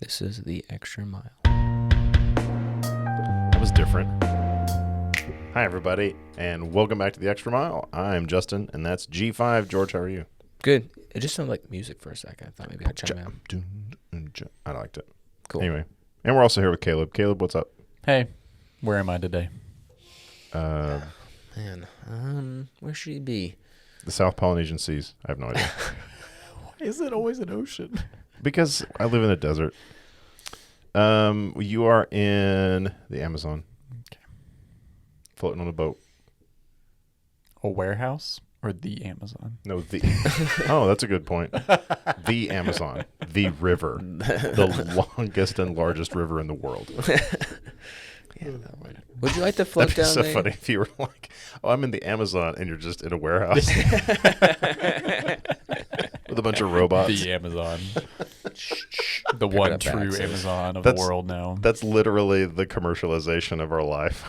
This is the extra mile. That was different. Hi, everybody, and welcome back to The Extra Mile. I'm Justin, and that's G5. George, how are you? Good. It just sounded like music for a second. I thought maybe I'd chime in. I liked it. Cool. Anyway, and we're also here with Caleb. Caleb, what's up? Hey, where am I today? Man, where should he be? The South Polynesian Seas. I have no idea. Why is it always an ocean? Because I live in a desert. You are in the Amazon. Okay. Floating on a boat. A warehouse or the Amazon? No, Oh, that's a good point. The Amazon. The river. The longest and largest river in the world. Yeah, would you like to float That'd be down so there? funny if you were like, oh, I'm in the Amazon, and you're just in a warehouse with a bunch of robots. The Amazon. The one up true access. Amazon of That's- the world now. That's literally the commercialization of our life.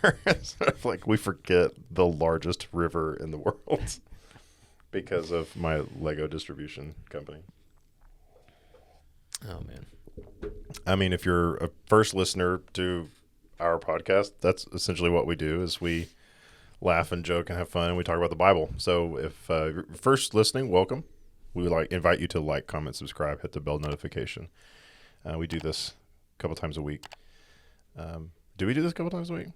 Where it's sort of like we forget the largest river in the world because of my Lego distribution company. Oh, man. I mean, if you're a first listener to our podcast, that's essentially what we do is we laugh and joke and have fun and we talk about the Bible. So if you're first listening, welcome. We would invite you to like, comment, subscribe, hit the bell notification. We do this a couple times a week. Do we do this a couple times a week?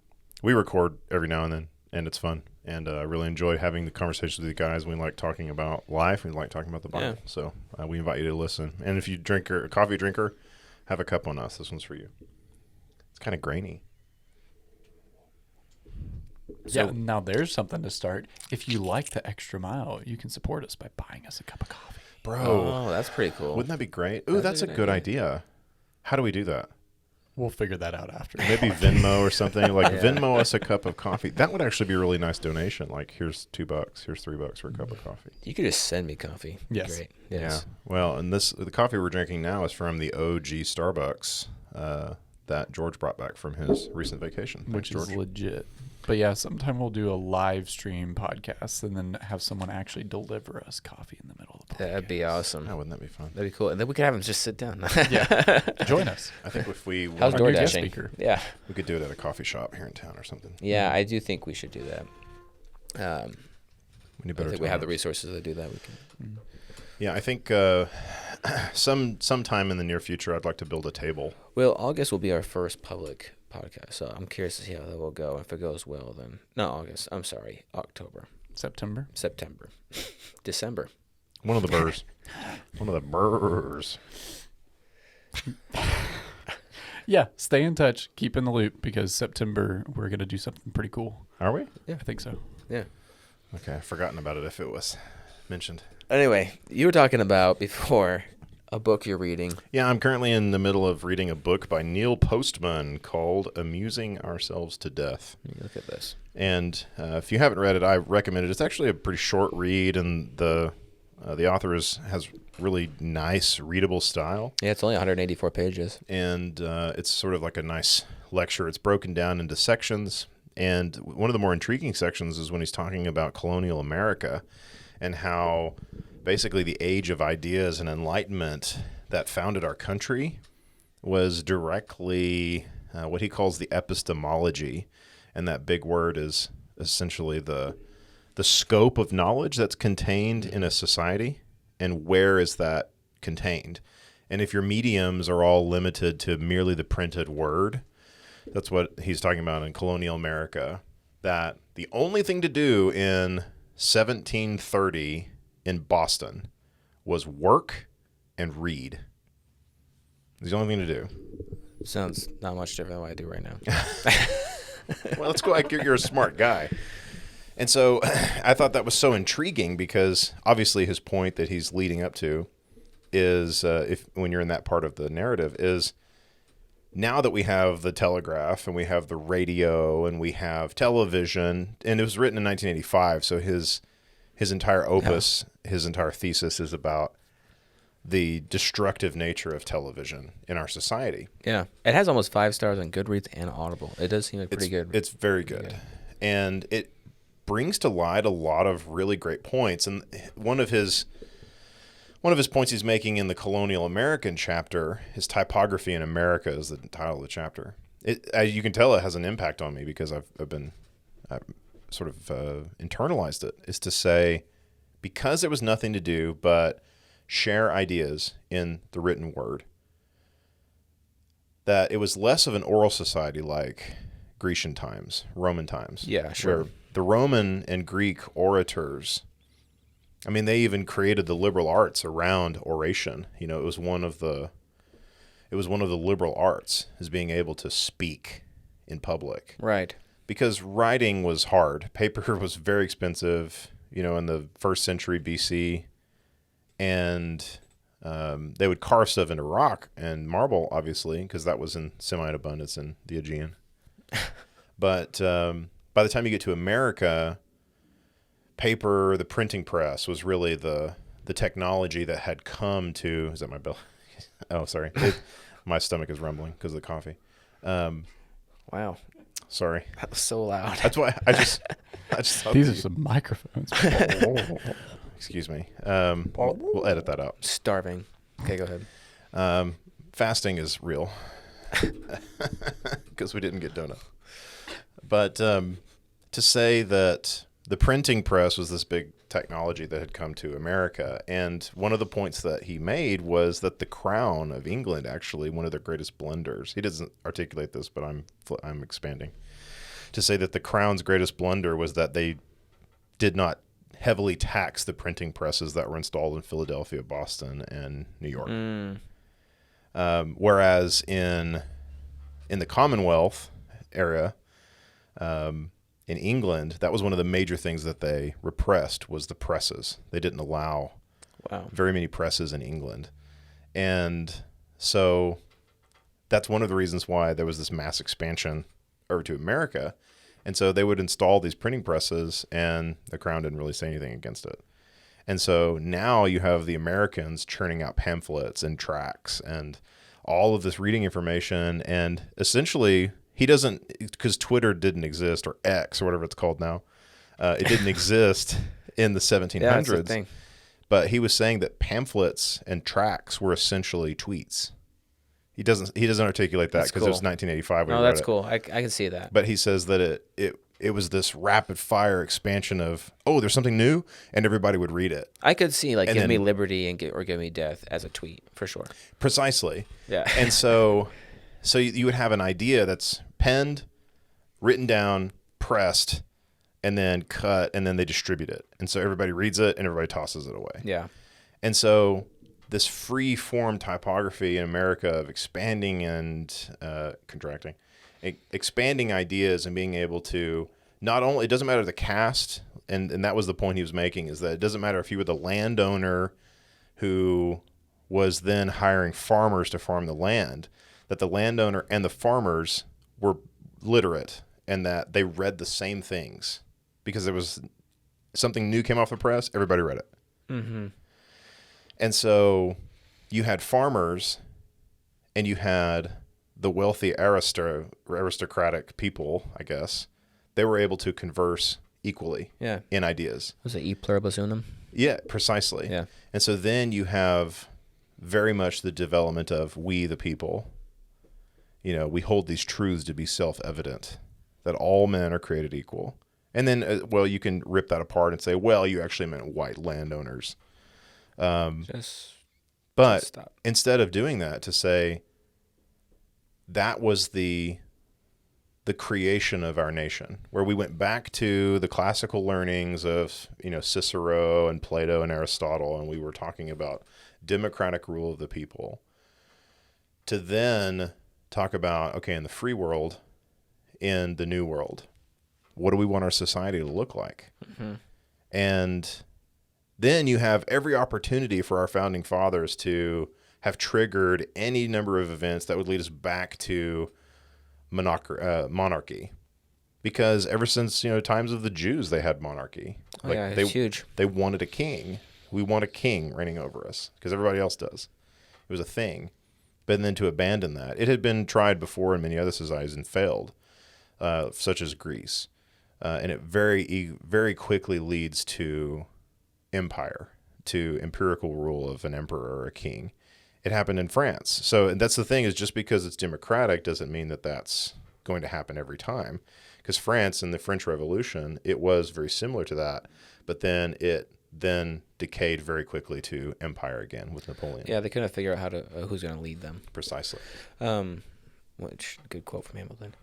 We record every now and then, and it's fun. And I really enjoy having the conversations with you guys. We like talking about life. We like talking about the Bible. Yeah. So we invite you to listen. And if you a coffee drinker, have a cup on us. This one's for you. It's kind of grainy. Yeah, now there's something to start. If you like the extra mile, you can support us by buying us a cup of coffee. Bro, Oh, that's pretty cool. wouldn't that be great? Ooh, that's a good idea. How do we do that? We'll figure that out after. Maybe Venmo or something. Like Yeah. Venmo us a cup of coffee. That would actually be a really nice donation. Like here's $2, here's $3 for a cup of coffee. You could just send me coffee. Yes. Great. Yes. Yeah. Well, and the coffee we're drinking now is from the OG Starbucks that George brought back from his recent vacation. Which Thanks, is George. legit. But yeah, sometime we'll do a live stream podcast and then have someone actually deliver us coffee in the middle of the podcast. That'd be awesome. Oh, wouldn't that be fun? That'd be cool. And then we could have him just sit down. Yeah. Join us. I think if we How's Our new guest DoorDashing? speaker. Yeah. we could do it at a coffee shop here in town or something. Yeah, I do think we should do that. We need I better think we have the times. resources to do that. We can. Yeah, I think sometime in the near future, I'd like to build a table. Well, August will be our first public podcast, so I'm curious to see how that will go. If it goes well, then not August. I'm sorry, October, September. September, December. One of the burrs. One of the burrs. Yeah, stay in touch. Keep in the loop because September we're going to do something pretty cool. Are we? I think so. Yeah. Okay, I've forgotten about it if it was mentioned. Anyway, you were talking about before a book you're reading. Yeah, I'm currently in the middle of reading a book by Neil Postman called Amusing Ourselves to Death. Look at this. And if you haven't read it, I recommend it. It's actually a pretty short read, and the author has really nice, readable style. Yeah, it's only 184 pages. And it's sort of like a nice lecture. It's broken down into sections. And one of the more intriguing sections is when he's talking about colonial America and how basically the age of ideas and enlightenment that founded our country was directly what he calls the epistemology. And that big word is essentially the scope of knowledge that's contained in a society and where is that contained. And if your mediums are all limited to merely the printed word, that's what he's talking about in colonial America, that the only thing to do in 1730 in Boston was work and read. It's the only thing to do. Sounds not much different than what I do right now. Well, let's go. You're a smart guy. And so I thought that was so intriguing because obviously his point that he's leading up to is, when you're in that part of the narrative, is now that we have the telegraph and we have the radio and we have television, and it was written in 1985, so his entire opus, his entire thesis is about the destructive nature of television in our society. Yeah. It has almost 5 stars on Goodreads and Audible. It does seem like pretty good. It's very good. And it brings to light a lot of really great points. And one of his one of his points he's making in the Colonial American chapter is Typography in America is the title of the chapter. As you can tell, it has an impact on me because I've sort of internalized it, is to say, because there was nothing to do but share ideas in the written word, that it was less of an oral society like Grecian times, Roman times. Yeah, sure. Where the Roman and Greek orators, I mean, they even created the liberal arts around oration. You know, it was one of the liberal arts, is being able to speak in public. Right. Because writing was hard. Paper was very expensive, you know, in the 1st century BC. And they would carve stuff into rock and marble, obviously, because that was in semi-abundance in the Aegean. But by the time you get to America, paper, the printing press was really the technology that had come to... Is that my bell? Oh, sorry. My stomach is rumbling because of the coffee. Wow. Sorry. That was so loud. That's why I just thought These are some microphones. Excuse me. We'll edit that out. Starving. Okay, go ahead. Fasting is real because we didn't get donut. But to say that the printing press was this big technology that had come to America, and one of the points that he made was that the crown of England, actually one of their greatest blunders, he doesn't articulate this, but I'm expanding, to say that the crown's greatest blunder was that they did not heavily tax the printing presses that were installed in Philadelphia, Boston, and New York. Whereas in the Commonwealth area, in England, that was one of the major things that they repressed, was the presses. They didn't allow very many presses in England. And so that's one of the reasons why there was this mass expansion over to America. And so they would install these printing presses, and the crown didn't really say anything against it. And so now you have the Americans churning out pamphlets and tracts and all of this reading information. And essentially, he doesn't, because Twitter didn't exist, or X, or whatever it's called now. It didn't exist in the 1700s. Yeah, that's the thing. But he was saying that pamphlets and tracts were essentially tweets. He doesn't articulate that because it was 1985 when he No, wrote that's it. cool. I can see that. But he says that it was this rapid fire expansion of, oh, there's something new, and everybody would read it. I could see like And give then- me liberty and give me death as a tweet for sure. Precisely. Yeah. And so you would have an idea that's penned, written down, pressed, and then cut, and then they distribute it. And so everybody reads it and everybody tosses it away. Yeah. And so this free form typography in America of expanding and contracting, expanding ideas and being able to not only, it doesn't matter the caste, and that was the point he was making, is that it doesn't matter if you were the landowner who was then hiring farmers to farm the land, that the landowner and the farmers were literate and that they read the same things because there was something new came off the press, everybody read it. Mm-hmm. And so you had farmers and you had the wealthy aristocratic people, I guess. They were able to converse equally in ideas. Was it e pluribus unum? Yeah, precisely. Yeah. And so then you have very much the development of we the people. You know, we hold these truths to be self-evident, that all men are created equal. And then, you can rip that apart and say, well, you actually meant white landowners. Just stop. Instead of doing that, to say that was the creation of our nation, where we went back to the classical learnings of, Cicero and Plato and Aristotle, and we were talking about democratic rule of the people, to then talk about, okay, in the free world, in the new world, what do we want our society to look like? Mm-hmm. And then you have every opportunity for our founding fathers to have triggered any number of events that would lead us back to monarchy. Because ever since, times of the Jews, they had monarchy. It's huge. They wanted a king. We want a king reigning over us because everybody else does. It was a thing. But then to abandon that, it had been tried before in many other societies and failed, such as Greece. And it very, very quickly leads to empire, to empirical rule of an emperor or a king. It happened in France. So and that's the thing, is just because it's democratic doesn't mean that that's going to happen every time. Because France in the French Revolution, it was very similar to that, but then it decayed very quickly to empire again with Napoleon. Yeah, they couldn't figure out how to who's going to lead them. Precisely. Which good quote from Hamilton.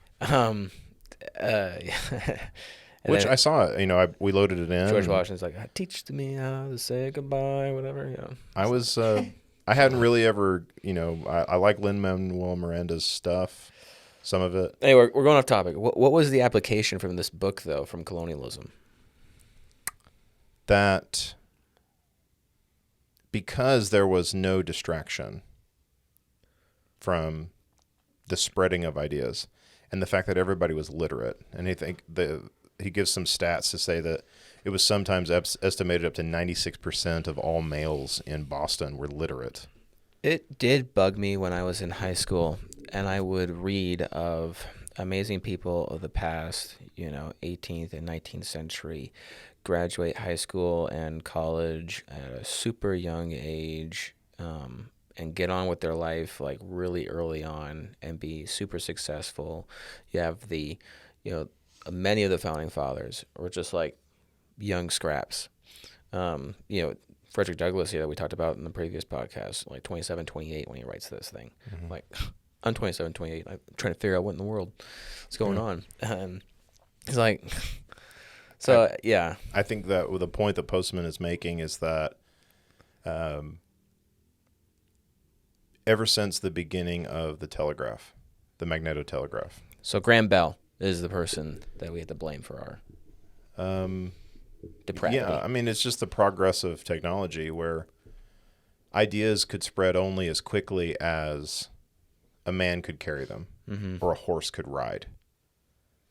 Which I saw, we loaded it in. George Washington's like, teach to me how to say goodbye, whatever. Yeah. I was, I hadn't really ever, I like Lin-Manuel Miranda's stuff, some of it. Anyway, we're going off topic. What was the application from this book, though, from colonialism? That because there was no distraction from the spreading of ideas and the fact that everybody was literate, and he gives some stats to say that it was sometimes estimated up to 96% of all males in Boston were literate. It did bug me when I was in high school, and I would read of amazing people of the past, 18th and 19th century, graduate high school and college at a super young age, and get on with their life like really early on and be super successful. You have many of the founding fathers were just like young scraps. Frederick Douglass here that we talked about in the previous podcast, like 27, 28 when he writes this thing. Mm-hmm. Like, I'm 27, 28. I'm trying to figure out what in the world is going on. And it's like, yeah. I think that the point that Postman is making is that ever since the beginning of the telegraph, the magnetotelegraph. So Graham Bell is the person that we have to blame for our depravity. Yeah, I mean, it's just the progress of technology where ideas could spread only as quickly as a man could carry them, mm-hmm. or a horse could ride.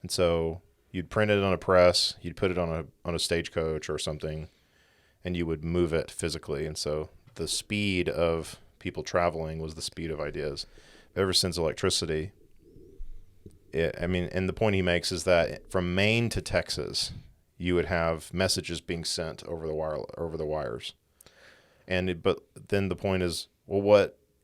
And so you'd print it on a press, you'd put it on a stagecoach or something, and you would move it physically. And so the speed of people traveling was the speed of ideas. Ever since electricity, and the point he makes is that from Maine to Texas, you would have messages being sent over the wires. But then the point is, well,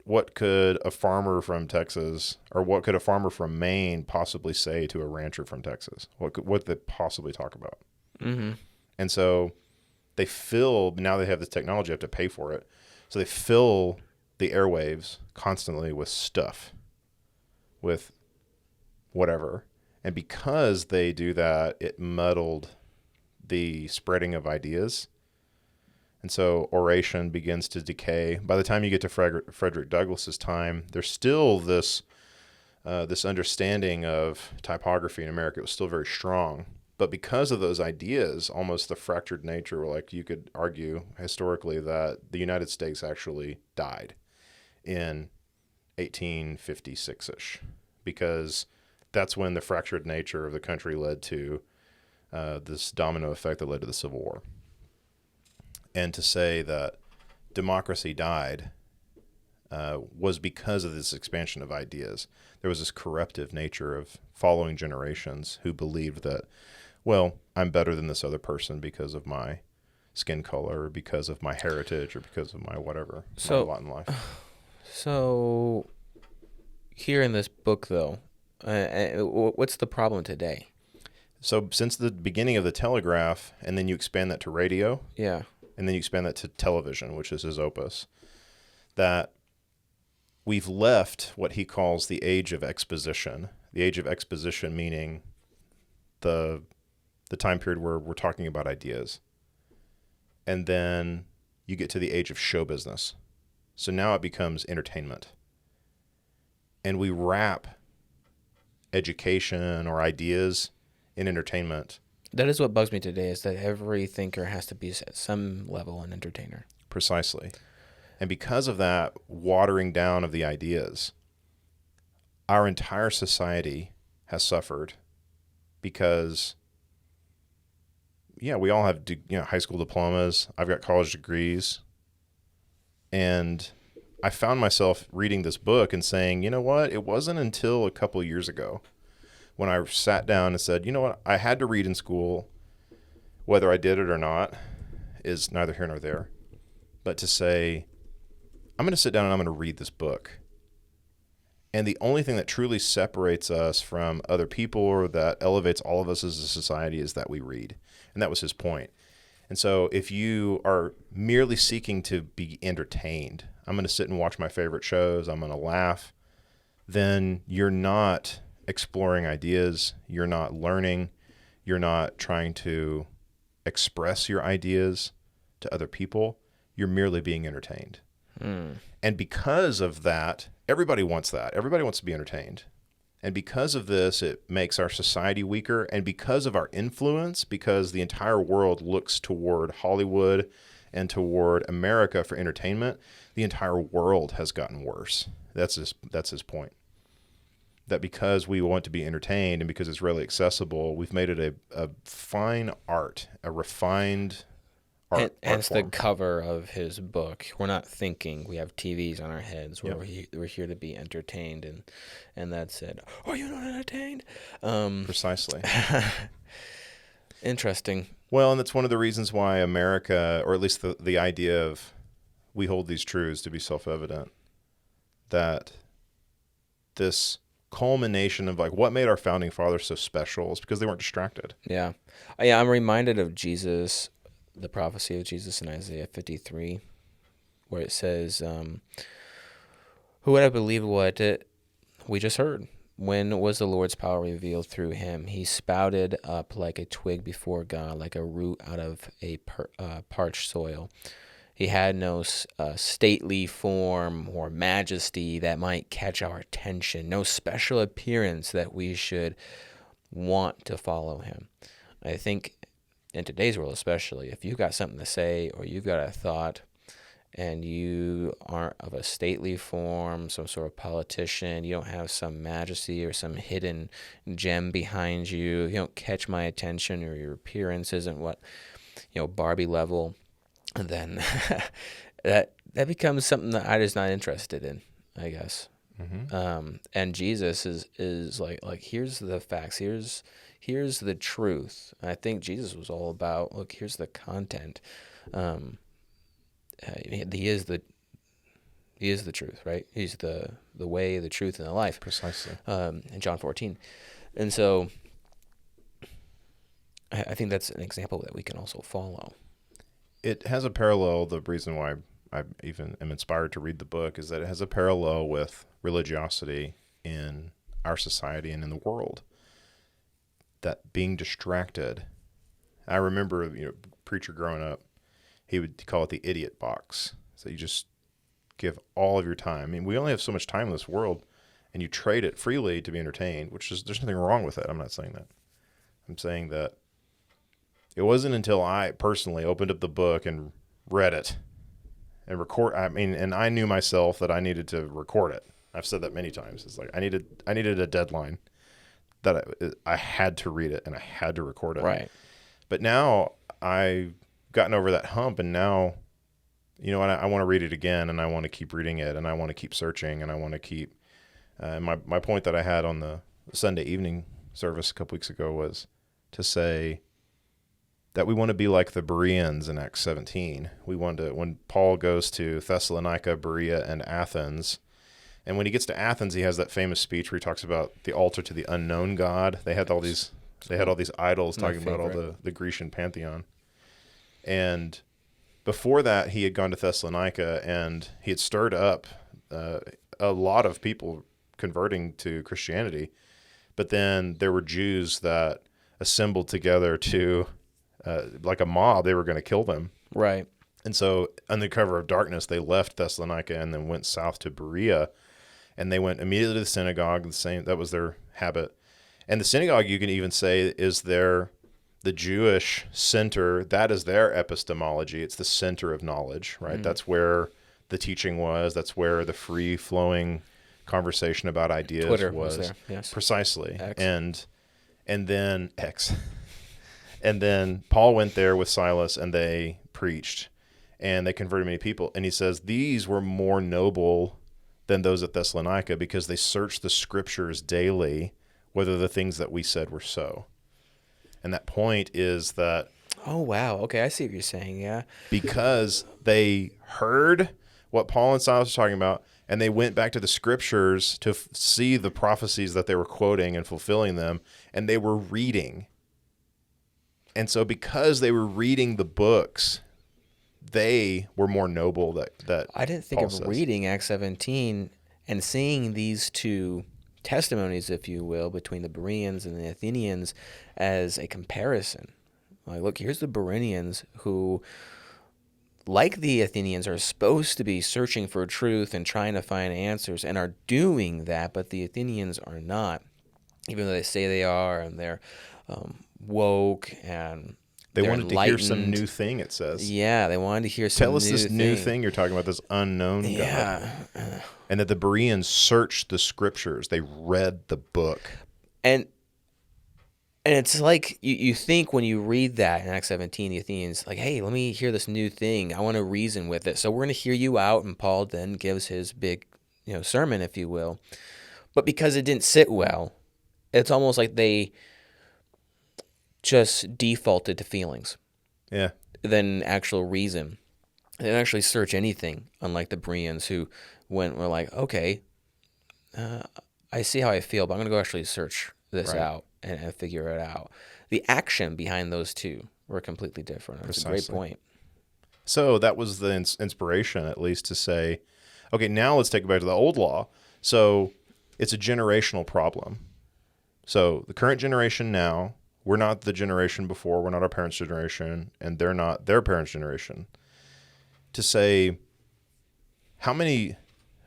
what could a farmer from Texas, or what could a farmer from Maine possibly say to a rancher from Texas? What could they possibly talk about? Mm-hmm. And so now they have this technology, they have to pay for it. So they fill the airwaves constantly with stuff, with whatever. And because they do that, it muddled the spreading of ideas. And so oration begins to decay. By the time you get to Frederick Douglass's time, there's still this understanding of typography in America. It was still very strong. But because of those ideas, almost the fractured nature, like you could argue historically that the United States actually died in 1856-ish, because that's when the fractured nature of the country led to this domino effect that led to the Civil War. And to say that democracy died was because of this expansion of ideas. There was this corruptive nature of following generations who believed that, well, I'm better than this other person because of my skin color, or because of my heritage, or because of my whatever, my lot in life. So here in this book, though, what's the problem today? So since the beginning of the telegraph, and then you expand that to radio, yeah, and then you expand that to television, which is his opus, that we've left what he calls the age of exposition. The age of exposition meaning the time period where we're talking about ideas. And then you get to the age of show business. So now it becomes entertainment. And we wrap education or ideas in entertainment. That is what bugs me today, is that every thinker has to be at some level an entertainer. Precisely. And because of that watering down of the ideas, our entire society has suffered because, we all have high school diplomas. I've got college degrees. And I found myself reading this book and saying, you know what? It wasn't until a couple of years ago when I sat down and said, you know what? I had to read in school. Whether I did it or not is neither here nor there. but to say, I'm going to sit down and I'm going to read this book. And the only thing that truly separates us from other people or that elevates all of us as a society is that we read. And that was his point. And so if you are merely seeking to be entertained, I'm going to sit and watch my favorite shows, I'm going to laugh, then you're not exploring ideas, you're not learning, you're not trying to express your ideas to other people, you're merely being entertained. And because of that, everybody wants that. Everybody wants to be entertained. And because of this, it makes our society weaker. And because of our influence, because the entire world looks toward Hollywood and toward America for entertainment, the entire world has gotten worse. That's his point. That because we want to be entertained and because it's readily accessible, we've made it a fine art, a refined art Hence the form. cover of his book. We're not thinking. We have TVs on our heads. Yep. We're here to be entertained, and that's it. Are you not entertained? Precisely. Interesting. Well, and that's one of the reasons why America, or at least the idea of we hold these truths to be self-evident, that this culmination of like what made our founding fathers so special is because they weren't distracted. Yeah. I'm reminded of Jesus, the prophecy of Jesus in Isaiah 53, where it says, who would have believed what we just heard? When was the Lord's power revealed through him? He sprouted up like a twig before God, like a root out of a parched soil. He had no stately form or majesty that might catch our attention, no special appearance that we should want to follow him. I think in today's world especially, if you've got something to say or you've got a thought and you aren't of a stately form, some sort of politician, you don't have some majesty or some hidden gem behind you, you don't catch my attention or your appearance isn't what, Barbie level, then that becomes something that I'm just not interested in, I guess. Mm-hmm. And Jesus is like here's the facts, here's the truth. And I think Jesus was all about, look, here's the content. He is the truth, right? He's the way, the truth, and the life. Precisely. In John 14. And so I think that's an example that we can also follow. It has a parallel. The reason why I even am inspired to read the book is that it has a parallel with religiosity in our society and in the world. That being distracted. I remember, preacher growing up, he would call it the idiot box. So you just give all of your time. I mean, we only have so much time in this world, and you trade it freely to be entertained, there's nothing wrong with that. I'm not saying that. I'm saying that it wasn't until I personally opened up the book and read it and and I knew myself that I needed to record it. I've said that many times. It's like I needed a deadline that I had to read it and I had to record it. Right. But now I've gotten over that hump, and now, I want to read it again, and I want to keep reading it, and I want to keep searching, and I want to keep. My point that I had on the Sunday evening service a couple weeks ago was to say that we want to be like the Bereans in Acts 17. We want to, when Paul goes to Thessalonica, Berea, and Athens, and when he gets to Athens, he has that famous speech where he talks about the altar to the unknown God. They had all these idols talking about all the Grecian pantheon. And before that, he had gone to Thessalonica, and he had stirred up a lot of people converting to Christianity. But then there were Jews that assembled together to, like a mob, they were going to kill them. Right. And so under cover of darkness, they left Thessalonica and then went south to Berea, and they went immediately to the synagogue. That was their habit. And the synagogue, you can even say, is the Jewish center. That is their epistemology. It's the center of knowledge, right? That's where the teaching was. That's where the free-flowing conversation about ideas Twitter was there. Yes. Precisely. X. And then X. And then Paul went there with Silas, and they preached, and they converted many people. And he says these were more noble than those at Thessalonica because they searched the scriptures daily, whether the things that we said were so. And that point is that... Oh, wow. Okay, I see what you're saying, yeah. Because they heard what Paul and Silas were talking about, and they went back to the scriptures to see the prophecies that they were quoting and fulfilling them, and they were reading. And so because they were reading the books, they were more noble. That I didn't think Paul of says. reading Acts 17 and seeing these two testimonies, if you will, between the Bereans and the Athenians as a comparison. Like, look, here's the Bereans who, like the Athenians, are supposed to be searching for truth and trying to find answers and are doing that, but the Athenians are not, even though they say they are, and they're woke and They they're wanted to hear some enlightened. new thing, it says. Yeah, they wanted to hear some Tell us new this new thing. thing you're talking about, this unknown God. Yeah. And that the Bereans searched the scriptures. They read the book. And it's like you think when you read that in Acts 17, the Athenians, like, hey, let me hear this new thing. I want to reason with it. So we're going to hear you out. And Paul then gives his big, sermon, if you will. But because it didn't sit well, it's almost like they just defaulted to feelings Yeah. than actual reason. They didn't actually search anything, unlike the Bereans who were like, okay, I see how I feel, but I'm going to go actually search this Right. out and figure it out. The action behind those two were completely different. That's a great Precisely. point. So that was the inspiration, at least, to say, okay, now let's take it back to the old law. So it's a generational problem. So the current generation now, we're not the generation before, we're not our parents' generation, and they're not their parents' generation. To say, how many,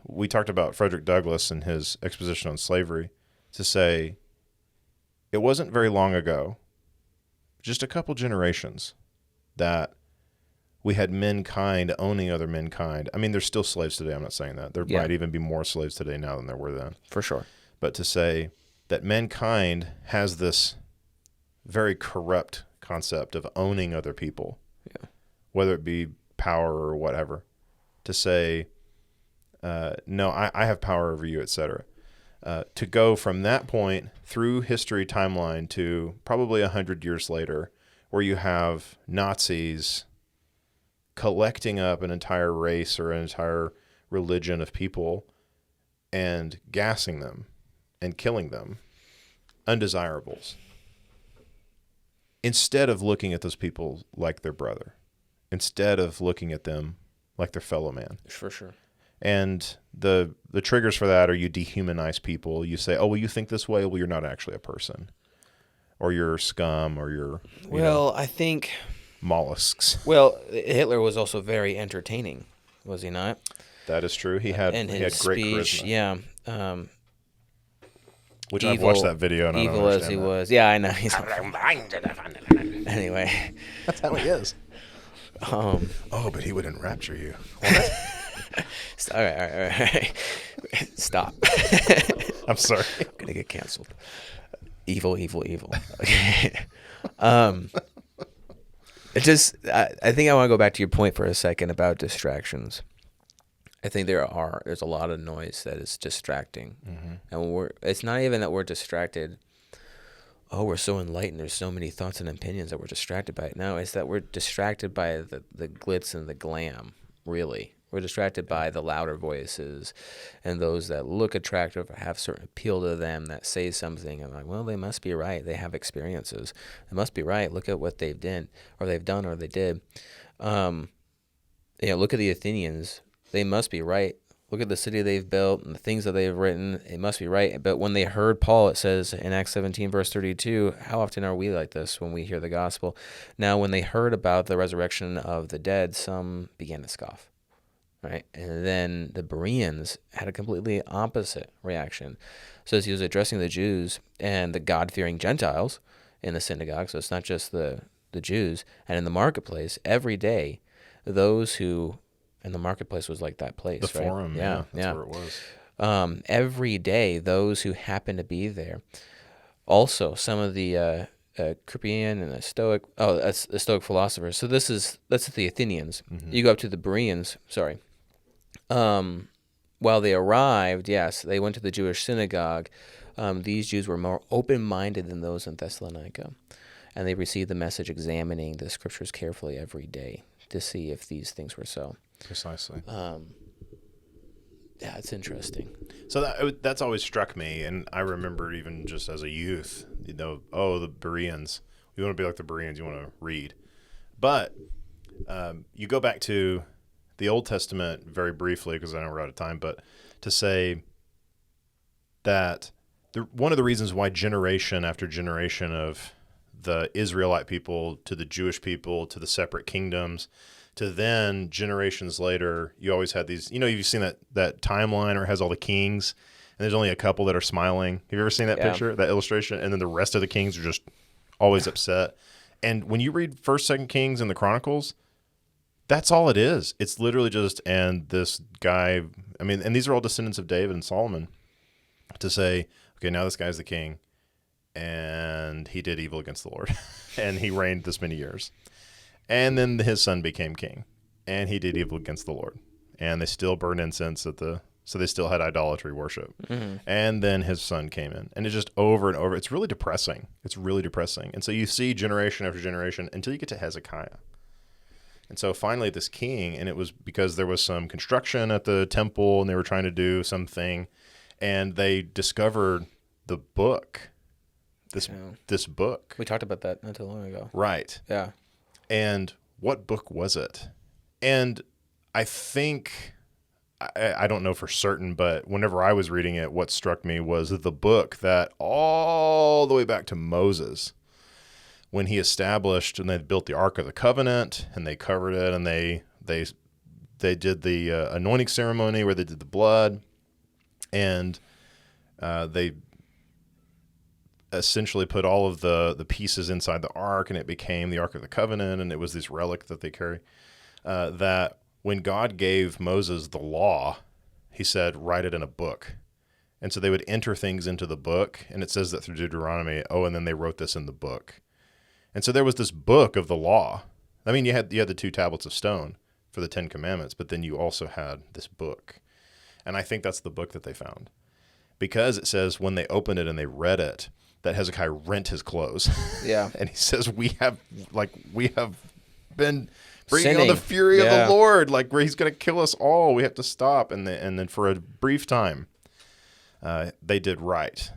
we talked about Frederick Douglass and his exposition on slavery, to say, it wasn't very long ago, just a couple generations, that we had mankind owning other mankind. I mean, there's still slaves today. I'm not saying that. There Yeah. might even be more slaves today now than there were then. For sure. But to say that mankind has this very corrupt concept of owning other people, Yeah. whether it be power or whatever, to say, no, I have power over you, etc. To go from that point through history timeline to probably 100 years later, where you have Nazis collecting up an entire race or an entire religion of people and gassing them and killing them, undesirables, instead of looking at those people like their brother, instead of looking at them like their fellow man. For sure. And the triggers for that are you dehumanize people. You say, oh, well, you think this way? Well, you're not actually a person. Or you're scum, or you're I think, mollusks. Hitler was also very entertaining, was he not? That is true. He had And he his had great speech, charisma. yeah. Which I've watched that video and I don't evil as understand he that. was. Yeah, I know. Anyway. That's how he is. Um, Oh, but he would enrapture you. all right. Stop. I'm sorry. I'm gonna get canceled. Evil. It just, I think I want to go back to your point for a second about distractions. I think there's a lot of noise that is distracting, and it's not even that we're distracted. Oh, we're so enlightened. There's so many thoughts and opinions that we're distracted by it. No, it's that we're distracted by the glitz and the glam. Really, we're distracted by the louder voices, and those that look attractive or have certain appeal to them that say something. And like, well, they must be right. They have experiences. They must be right. Look at what they've done, or they did. Look at the Athenians. They must be right. Look at the city they've built and the things that they've written. It must be right. But when they heard Paul, it says in Acts 17, verse 32, how often are we like this when we hear the gospel? Now, when they heard about the resurrection of the dead, some began to scoff. Right? And then the Bereans had a completely opposite reaction. So as he was addressing the Jews and the God-fearing Gentiles in the synagogue, so it's not just the Jews, and in the marketplace, every day, those who... And the marketplace was like that place, The right? forum, yeah, that's where it was. Every day, those who happened to be there. Also, some of the Cyprian and the Stoic, that's the Stoic philosophers. So that's the Athenians. Mm-hmm. You go up to the Bereans. Sorry. While they arrived, yes, they went to the Jewish synagogue. These Jews were more open-minded than those in Thessalonica, and they received the message, examining the scriptures carefully every day to see if these things were so. Precisely. Yeah, it's interesting. So that's always struck me, and I remember even just as a youth, the Bereans. You want to be like the Bereans. You want to read, but you go back to the Old Testament very briefly because I know we're out of time, but to say that one of the reasons why generation after generation of the Israelite people to the Jewish people to the separate kingdoms to then generations later, you always had these, you've seen that timeline or it has all the kings and there's only a couple that are smiling. Have you ever seen that picture, that illustration? And then the rest of the kings are just always upset. And when you read 1st, 2nd Kings and the Chronicles, that's all it is. It's literally just, and this guy, and these are all descendants of David and Solomon, to say, okay, now this guy's the king and he did evil against the Lord and he reigned this many years. And then his son became king, and he did evil against the Lord. And they still burned incense so they still had idolatry worship. Mm-hmm. And then his son came in, and it's just over and over. It's really depressing. And so you see generation after generation until you get to Hezekiah. And so finally this king, and it was because there was some construction at the temple, and they were trying to do something, and they discovered the book, this book. We talked about that not too long ago. Right. Yeah. And what book was it? And I think, I don't know for certain, but whenever I was reading it, what struck me was the book that all the way back to Moses, when he established and they built the Ark of the Covenant and they covered it and they did the anointing ceremony where they did the blood and they essentially put all of the pieces inside the ark and it became the Ark of the Covenant and it was this relic that they carry, that when God gave Moses the law, he said, write it in a book. And so they would enter things into the book, and it says that through Deuteronomy, and then they wrote this in the book. And so there was this book of the law. You had the 2 tablets of stone for the 10 Commandments, but then you also had this book. And I think that's the book that they found. Because it says when they opened it and they read it, that Hezekiah rent his clothes. Yeah. And he says, we have been bringing Sinning. on the fury of the Lord, where he's going to kill us all. We have to stop. And then for a brief time, they did right.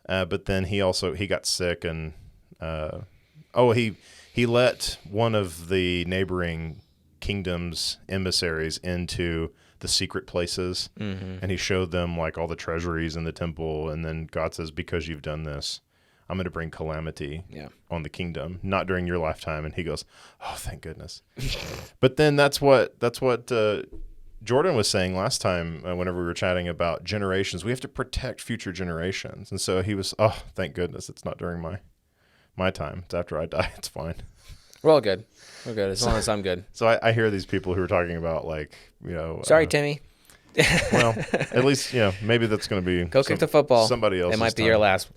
But then he got sick and, he let one of the neighboring kingdom's emissaries into the secret places, and he showed them all the treasuries in the temple. And then God says, because you've done this, I'm going to bring calamity on the kingdom, not during your lifetime. And he goes, oh, thank goodness. But then that's what Jordan was saying last time whenever we were chatting about generations. We have to protect future generations. And so he was, oh, thank goodness it's not during my time. It's after I die. It's fine. We're all good. We're good as long as I'm good. So I hear these people who are talking about sorry, Timmy. Well, at least, maybe that's going to be go kick the football. Somebody else. It might be your last.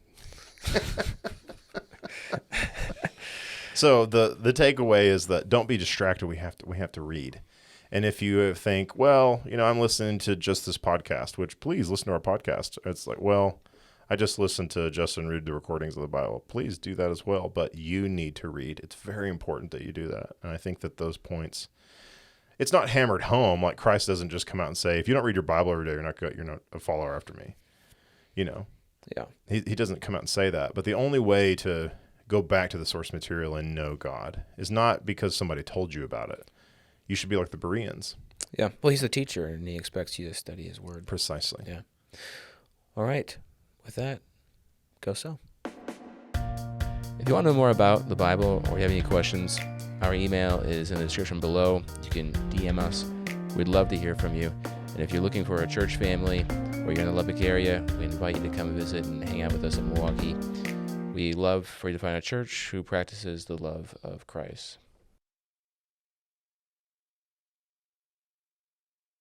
So the takeaway is that don't be distracted. We have to read. And if you think, well, I'm listening to just this podcast, which please listen to our podcast. It's I just listened to Justin read the recordings of the Bible. Please do that as well. But you need to read. It's very important that you do that. And I think that those points, it's not hammered home. Christ doesn't just come out and say, if you don't read your Bible every day, you're not a follower after me. Yeah. He doesn't come out and say that. But the only way to go back to the source material and know God is not because somebody told you about it. You should be like the Bereans. Yeah. Well, he's a teacher, and he expects you to study his word. Precisely. Yeah. All right. With that, go so. If you want to know more about the Bible or you have any questions, our email is in the description below. You can DM us. We'd love to hear from you. And if you're looking for a church family or you're in the Lubbock area, we invite you to come visit and hang out with us in Milwaukee. We love for you to find a church who practices the love of Christ.